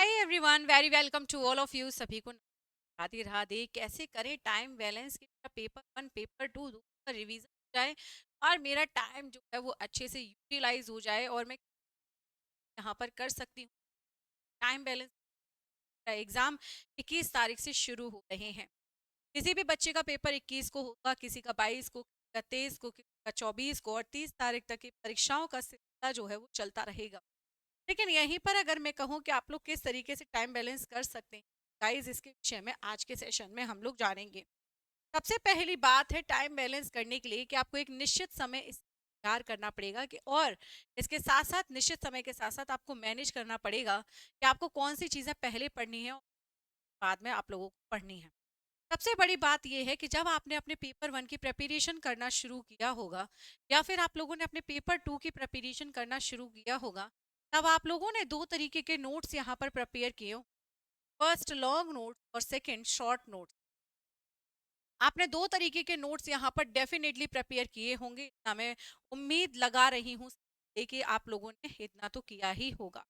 Hi everyone, very welcome to all of you. सभी को राधे राधे। कैसे करें टाइम बैलेंस कि मेरा पेपर वन पेपर टू दोनों का रिवीजन हो जाए और मेरा टाइम जो है वो अच्छे से यूटिलाइज हो जाए और मैं यहाँ पर कर सकती हूँ टाइम बैलेंस। एग्जाम 21 तारीख से शुरू हो रहे हैं। किसी भी बच्चे का पेपर 21 को होगा, किसी का 22 को, किसी का 23 को, किसी का 24 को और 30 तारीख तक की परीक्षाओं का सिलसिला जो है वो चलता रहेगा। लेकिन यहीं पर अगर मैं कहूँ कि आप लोग किस तरीके से टाइम बैलेंस कर सकते हैं गाइस, इसके विषय में आज के सेशन में हम लोग जानेंगे। सबसे पहली बात है टाइम बैलेंस करने के लिए कि आपको एक निश्चित समय तैयार करना पड़ेगा कि और इसके साथ साथ निश्चित समय के साथ साथ आपको मैनेज करना पड़ेगा कि आपको कौन सी चीज़ें पहले पढ़नी है और बाद में आप लोगों को पढ़नी है। सबसे बड़ी बात यह है कि जब आपने अपने पेपर वन की प्रिपरेशन करना शुरू किया होगा या फिर आप लोगों ने अपने पेपर टू की प्रिपरेशन करना शुरू किया होगा, तब आप लोगों ने दो तरीके के नोट्स यहाँ पर प्रिपेयर किए हो। फर्स्ट लॉन्ग नोट और सेकंड शॉर्ट नोट। आपने दो तरीके के नोट्स यहाँ पर डेफिनेटली प्रिपेयर किए होंगे, इतना मैं उम्मीद लगा रही हूँ कि आप लोगों ने इतना तो किया ही होगा।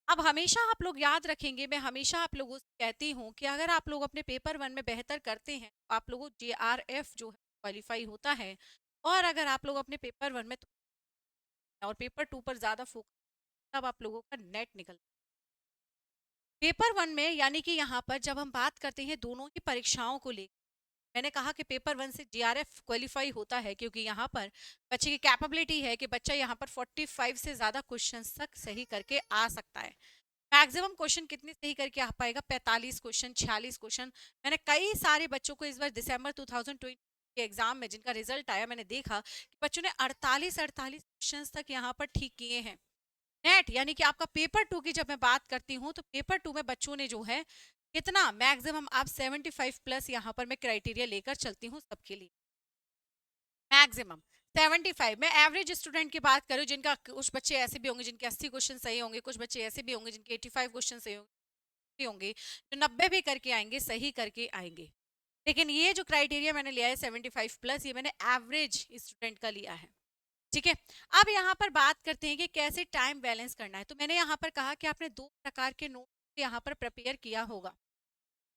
अब हमेशा आप लोग याद रखेंगे, मैं हमेशा आप लोगों से कहती हूँ कि अगर आप लोग अपने पेपर वन में बेहतर करते हैं तो आप लोगों JRF जो है क्वालिफाई होता है। और अगर आप लोग अपने पेपर वन में और पेपर टू पर ज़्यादा फोकस, तब आप लोगों का नेट निकल पेपर वन में। यानी कि यहाँ पर जब हम बात करते हैं दोनों ही परीक्षाओं को लेकर, मैंने कहा कि पेपर वन से JRF क्वालिफाई होता है क्योंकि यहाँ पर बच्चे की कैपेबिलिटी है कि बच्चा यहाँ पर 45 से ज़्यादा क्वेश्चन तक सही करके आ सकता है। मैक्सिमम क्वेश्चन कितने सही करके आ पाएगा? 45 क्वेश्चन, 46 क्वेश्चन। मैंने कई सारे बच्चों को इस बार दिसंबर 2020 के एग्जाम में जिनका रिजल्ट आया, मैंने देखा कि बच्चों ने 48 क्वेश्चन तक यहाँ पर ठीक किए हैं। नेट यानी कि आपका पेपर टू की जब मैं बात करती हूँ तो पेपर टू में बच्चों ने जो है कितना मैक्सिमम आप 75 प्लस यहाँ पर मैं क्राइटेरिया लेकर चलती हूँ सबके लिए। मैक्सिमम 75। मैं एवरेज स्टूडेंट की बात करूँ, जिनका कुछ बच्चे ऐसे भी होंगे जिनके 80 क्वेश्चन सही होंगे, कुछ बच्चे ऐसे भी होंगे जिनके 85 क्वेश्चन सही होंगे, जो 90 भी करके आएंगे, सही करके आएंगे। लेकिन ये जो क्राइटेरिया मैंने लिया है 75 प्लस, ये मैंने एवरेज स्टूडेंट का लिया है। ठीक है। अब यहाँ पर बात करते हैं कि कैसे टाइम बैलेंस करना है। तो मैंने यहाँ पर कहा कि आपने दो प्रकार के नोट यहाँ पर प्रिपेयर किया होगा।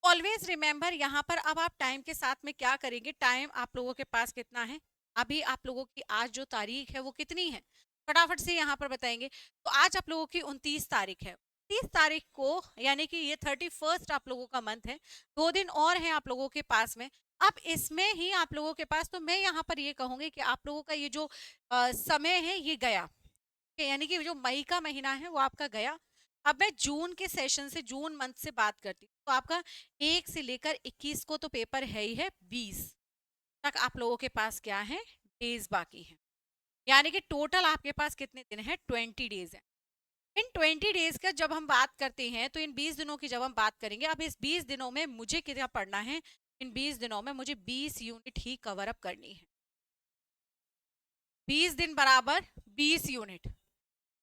ऑलवेज रिमेंबर, यहाँ पर अब आप टाइम के साथ में क्या करेंगे, टाइम आप लोगों के पास कितना है, अभी आप लोगों की आज जो तारीख है वो कितनी है, फटाफट से यहाँ पर बताएंगे। तो आज आप लोगों की 29 तारीख है। 30 तारीख को यानी कि ये 31st आप लोगों का मंथ है। 2 दिन और हैं आप लोगों के पास में। अब इसमें ही आप लोगों के पास, तो मैं यहाँ पर ये कहूंगी कि आप लोगों का ये जो समय है ये गया, यानी कि जो मई का महीना है वो आपका गया। अब मैं जून के सेशन से, जून मंथ से बात करती हूँ, तो आपका 1 से लेकर 21 को तो पेपर है ही है, 20 तक आप लोगों के पास क्या है, डेज बाकी है। यानी कि टोटल आपके पास कितने दिन है, 20 डेज है। इन 20 डेज का जब हम बात करते हैं तो इन 20 दिनों की जब हम बात करेंगे, अब इस 20 दिनों में मुझे कितना पढ़ना है, इन 20 दिनों में मुझे 20 यूनिट ही कवर अप करनी है। 20 दिन बराबर 20 यूनिट।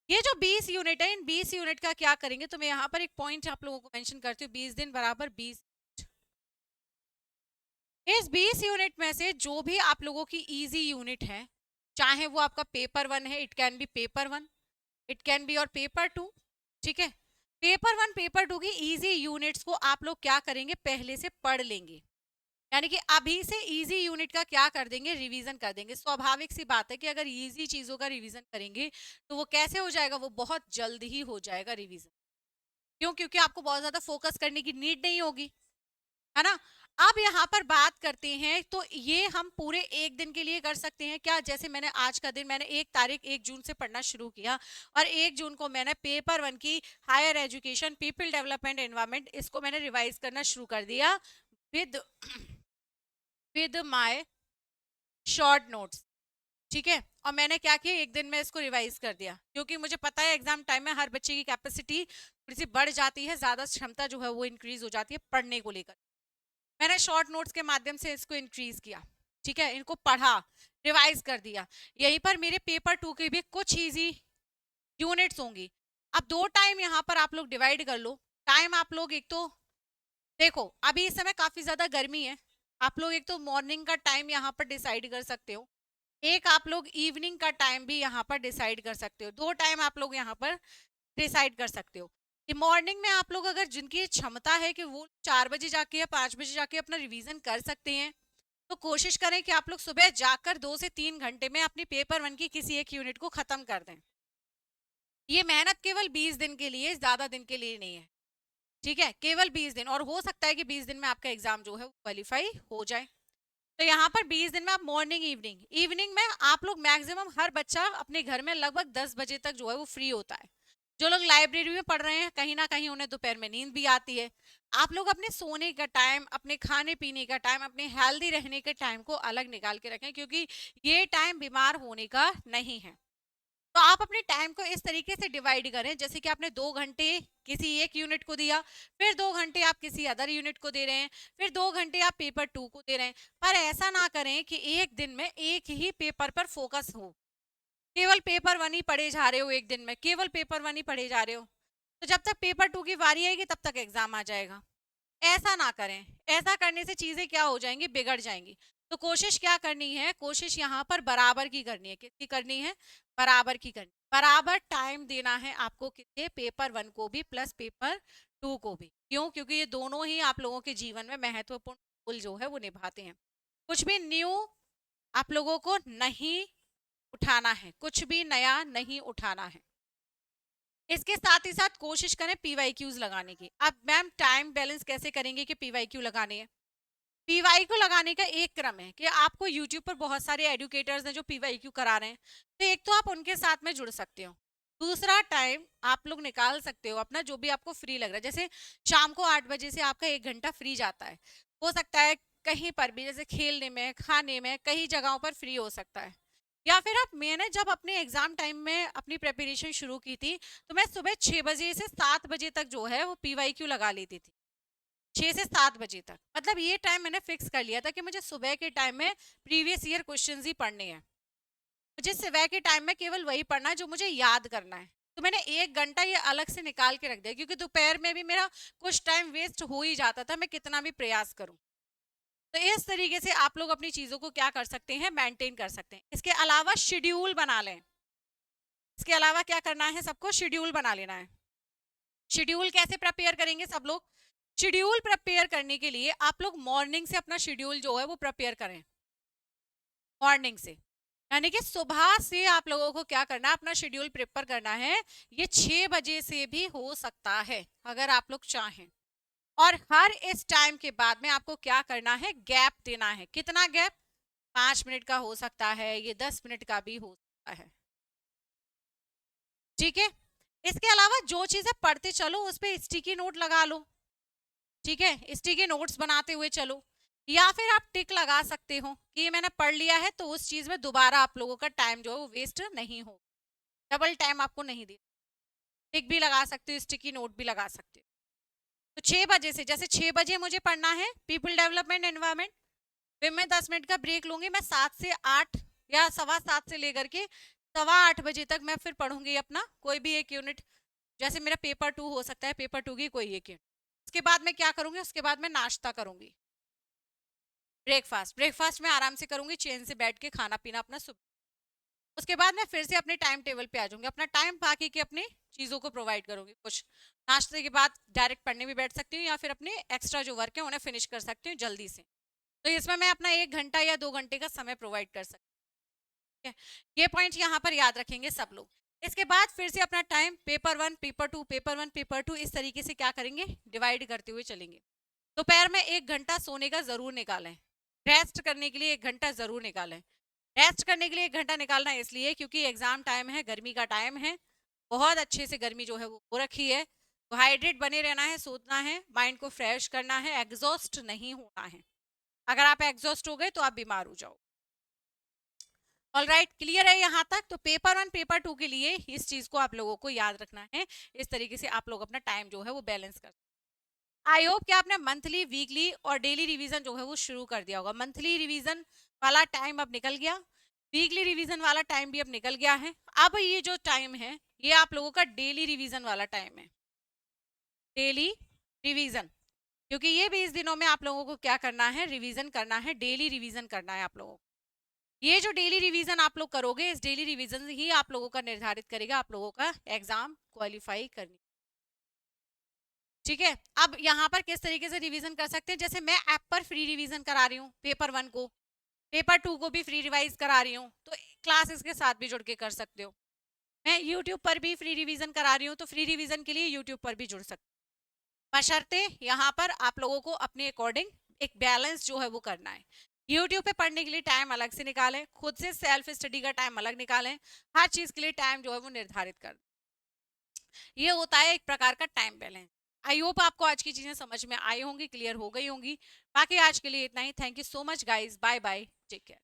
ये जो 20 यूनिट है, इन 20 यूनिट का क्या करेंगे, तो मैं यहाँ पर एक पॉइंट आप लोगों को मेंशन करती हूँ। 20 दिन बराबर 20। इस 20 यूनिट में से जो भी आप लोगों की इजी यूनिट है, चाहे वो आपका पेपर वन है, it can be paper one, it can be और पेपर टू। ठीक है। पेपर वन पेपर टू की इजी यूनिट्स को आप लोग क्या करेंगे, पहले से पढ़ लेंगे। यानी कि अभी से इजी यूनिट का क्या कर देंगे, रिवीजन कर देंगे। स्वाभाविक सी बात है कि अगर इजी चीजों का रिवीजन करेंगे तो वो कैसे हो जाएगा, वो बहुत जल्द ही हो जाएगा रिवीजन। क्यों? क्योंकि आपको बहुत ज्यादा फोकस करने की नीड नहीं होगी, है ना। अब यहाँ पर बात करते हैं, तो ये हम पूरे एक दिन के लिए कर सकते हैं क्या? जैसे मैंने आज का दिन, मैंने 1 जून से पढ़ना शुरू किया और 1 जून को मैंने पेपर वन की higher education, people development, environment, इसको मैंने रिवाइज करना शुरू कर दिया with with my short notes. ठीक है। और मैंने क्या किया, एक दिन में इसको रिवाइज कर दिया, क्योंकि मुझे पता है एग्जाम टाइम में हर बच्चे की कैपेसिटी थोड़ी सी बढ़ जाती है, ज्यादा क्षमता जो है वो इंक्रीज हो जाती है पढ़ने को लेकर। मैंने शॉर्ट नोट्स के माध्यम से इसको इंक्रीज किया। ठीक है। इनको पढ़ा, रिवाइज कर दिया। यहीं पर मेरे पेपर टू की भी कुछ इजी यूनिट्स होंगी। अब दो टाइम यहाँ पर आप लोग डिवाइड कर लो। टाइम आप लोग एक तो देखो, अभी इस समय काफी ज्यादा गर्मी है, आप लोग एक तो मॉर्निंग का टाइम यहाँ पर डिसाइड कर सकते हो, एक आप लोग इवनिंग का टाइम भी यहाँ पर डिसाइड कर सकते हो। दो टाइम आप लोग यहाँ पर डिसाइड कर सकते हो। मॉर्निंग में आप लोग अगर जिनकी क्षमता है कि वो 4 बजे जाके या 5 बजे जाके अपना रिवीजन कर सकते हैं, तो कोशिश करें कि आप लोग सुबह जाकर 2 से 3 घंटे में अपनी पेपर 1 की किसी एक यूनिट को खत्म कर दें। ये मेहनत केवल 20 दिन के लिए, ज्यादा दिन के लिए नहीं है, ठीक है, केवल 20 दिन, और हो सकता है कि 20 दिन में आपका एग्जाम जो है वो क्वालिफाई हो जाए। तो यहाँ पर 20 दिन में आप मॉर्निंग इवनिंग इवनिंग में आप लोग मैक्सिमम हर बच्चा अपने घर में लगभग 10 बजे तक जो है वो फ्री होता है। जो लोग लाइब्रेरी में पढ़ रहे हैं कहीं ना कहीं उन्हें दोपहर में नींद भी आती है। आप लोग अपने सोने का टाइम, अपने खाने पीने का टाइम, अपने हेल्दी रहने के टाइम को अलग निकाल के रखें, क्योंकि ये टाइम बीमार होने का नहीं है। तो आप अपने टाइम को इस तरीके से डिवाइड करें, जैसे कि आपने 2 घंटे किसी एक यूनिट को दिया, फिर 2 घंटे आप किसी अदर यूनिट को दे रहे हैं, फिर 2 घंटे आप पेपर 2 को दे रहे हैं। पर ऐसा ना करें कि एक दिन में एक ही पेपर पर फोकस हो, केवल पेपर 1 ही पढ़े जा रहे हो, एक दिन में केवल पेपर 1 ही पढ़े जा रहे हो, तो जब तक पेपर 2 की बारी आएगी तब तक एग्जाम आ जाएगा। ऐसा ना करें, ऐसा करने से चीजें क्या हो जाएंगी, बिगड़ जाएंगी। तो कोशिश क्या करनी है, कोशिश यहाँ पर बराबर की करनी है। किसकी करनी है, बराबर की करनी, बराबर टाइम देना है आपको, कितने, पेपर 1 को भी प्लस पेपर 2 को भी। क्यों, क्योंकि ये दोनों ही आप लोगों के जीवन में महत्वपूर्ण रोल जो है वो निभाते हैं। कुछ भी न्यू आप लोगों को नहीं उठाना है, कुछ भी नया नहीं उठाना है। इसके साथ ही साथ कोशिश करें पीवाईक्यूज लगाने की। अब मैम टाइम बैलेंस कैसे करेंगे कि पीवाईक्यू लगाने हैं? पीवाई को लगाने का एक क्रम है कि आपको यूट्यूब पर बहुत सारे एडुकेटर्स हैं जो पीवाईक्यू करा रहे हैं, तो एक तो आप उनके साथ में जुड़ सकते हो। दूसरा टाइम आप लोग निकाल सकते हो अपना, जो भी आपको फ्री लग रहा है। जैसे शाम को 8 बजे से आपका 1 घंटा फ्री जाता है, हो सकता है कहीं पर भी, जैसे खेलने में, खाने में, कई जगहों पर फ्री हो सकता है। या फिर आप, मैंने जब अपने एग्जाम टाइम में अपनी प्रेपरेशन शुरू की थी, तो मैं सुबह 6 बजे से 7 बजे तक जो है वो पीवाईक्यू लगा लेती थी। 6 से 7 बजे तक, मतलब ये टाइम मैंने फिक्स कर लिया था कि मुझे सुबह के टाइम में प्रीवियस ईयर क्वेश्चंस ही पढ़ने हैं। मुझे सुबह के टाइम में केवल वही पढ़ना है जो मुझे याद करना है। तो मैंने 1 घंटा ये अलग से निकाल के रख दिया, क्योंकि दोपहर में भी मेरा कुछ टाइम वेस्ट हो ही जाता था, मैं कितना भी प्रयास करूं। तो इस तरीके से आप लोग अपनी चीजों को क्या कर सकते हैं, मेंटेन कर सकते हैं। इसके अलावा शेड्यूल बना लें। इसके अलावा क्या करना है, सबको शेड्यूल बना लेना है। शेड्यूल कैसे प्रिपेयर करेंगे सब लोग? शेड्यूल प्रिपेयर करने के लिए आप लोग मॉर्निंग से अपना शेड्यूल जो है वो प्रिपेयर करें। मॉर्निंग से यानी कि सुबह से आप लोगों को क्या करना है, अपना शेड्यूल प्रिपेयर करना है। ये 6 बजे से भी हो सकता है अगर आप लोग चाहें। और हर इस टाइम के बाद में आपको क्या करना है, गैप देना है। कितना गैप? 5 मिनट का हो सकता है, ये 10 मिनट का भी हो सकता है, ठीक है। इसके अलावा जो चीजें पढ़ते चलो उस पर स्टिकी नोट लगा लो, ठीक है, स्टिकी नोट्स बनाते हुए चलो। या फिर आप टिक लगा सकते हो कि ये मैंने पढ़ लिया है, तो उस चीज में दोबारा आप लोगों का टाइम जो है वो वेस्ट नहीं हो, डबल टाइम आपको नहीं दे। टिक भी लगा सकते हो, स्टिकी नोट भी लगा सकते हो। तो 6 बजे से, जैसे 6 बजे मुझे पढ़ना है पीपल डेवलपमेंट एनवायरमेंट, फिर मैं 10 मिनट का ब्रेक लूंगी, मैं 7 से 8 या 7:15 से लेकर के 7:15 बजे तक मैं फिर पढ़ूंगी अपना कोई भी एक यूनिट। जैसे मेरा पेपर 2 हो सकता है, पेपर 2 की कोई एक यूनिट। उसके बाद मैं क्या करूंगी, उसके बाद मैं नाश्ता करूंगी, ब्रेकफास्ट, ब्रेकफास्ट में आराम से करूंगी, चेन से बैठ के खाना पीना अपना सुबह। उसके बाद मैं फिर से अपने टाइम टेबल पे आ जाऊंगी, अपना टाइम बाकी की अपनी चीजों को प्रोवाइड करूंगी। कुछ नाश्ते के बाद डायरेक्ट पढ़ने भी बैठ सकती हूँ, या फिर अपने एक्स्ट्रा जो वर्क है उन्हें फिनिश कर सकती हूँ जल्दी से। तो इसमें मैं अपना 1 घंटा या 2 घंटे का समय प्रोवाइड कर सकती हूँ। ये पॉइंट यहाँ पर याद रखेंगे सब लोग। इसके बाद फिर से अपना time paper 1 paper 2 paper 1 paper 2 इस तरीके से क्या करेंगे, डिवाइड करते हुए चलेंगे। दोपहर में 1 घंटा सोने का जरूर निकालें, रेस्ट करने के लिए 1 घंटा जरूर निकालें। रेस्ट करने के लिए 1 घंटा निकालना इसलिए क्योंकि एग्जाम टाइम है, गर्मी का टाइम है, बहुत अच्छे से गर्मी जो है वो हो रखी है। तो हाइड्रेट बने रहना है, सोचना है, माइंड को फ्रेश करना है, एग्जॉस्ट नहीं होना है। अगर आप एग्जॉस्ट हो गए तो आप बीमार हो जाओ। ऑल राइट, क्लियर है यहाँ तक? तो पेपर 1 पेपर 2 के लिए इस चीज को आप लोगों को याद रखना है। इस तरीके से आप लोग अपना टाइम जो है वो बैलेंस कर। आई होप कि आपने मंथली, वीकली और डेली रिवीजन जो है वो शुरू कर दिया होगा। मंथली रिवीजन वाला टाइम अब निकल गया, वीकली रिवीजन वाला टाइम भी अब निकल गया है। अब ये जो टाइम है ये आप लोगों का डेली रिवीजन वाला टाइम है, डेली रिवीजन। क्योंकि ये 20 दिनों में आप लोगों को क्या करना है, रिवीजन करना है, डेली रिवीजन करना है आप लोगों को। ये जो डेली रिवीजन आप लोग करोगे, इस डेली रिवीजन ही आप लोगों का निर्धारित करेगा आप लोगों का एग्जाम क्वालिफाई करने। ठीक है, अब यहाँ पर किस तरीके से रिवीजन कर सकते हैं, जैसे मैं ऐप पर फ्री रिवीजन करा रही हूँ पेपर 1 को, पेपर 2 को भी फ्री रिवाइज करा रही हूँ, तो क्लासेस के साथ भी जुड़ के कर सकते हो। मैं यूट्यूब पर भी फ्री रिवीजन करा रही हूँ, तो फ्री रिवीजन के लिए यूट्यूब पर भी जुड़ सकते हो, बशर्ते यहाँ पर आप लोगों को अपने अकॉर्डिंग एक बैलेंस जो है वो करना है। यूट्यूब पे पढ़ने के लिए टाइम अलग से निकालें, खुद से सेल्फ स्टडी का टाइम अलग निकालें, हर चीज के लिए टाइम जो है वो निर्धारित कर, ये होता है एक प्रकार का टाइम बैलेंस। आई होप आपको आज की चीजें समझ में आई होंगी, क्लियर हो गई होंगी। बाकी आज के लिए इतना ही। Thank you so much guys, bye bye, take care.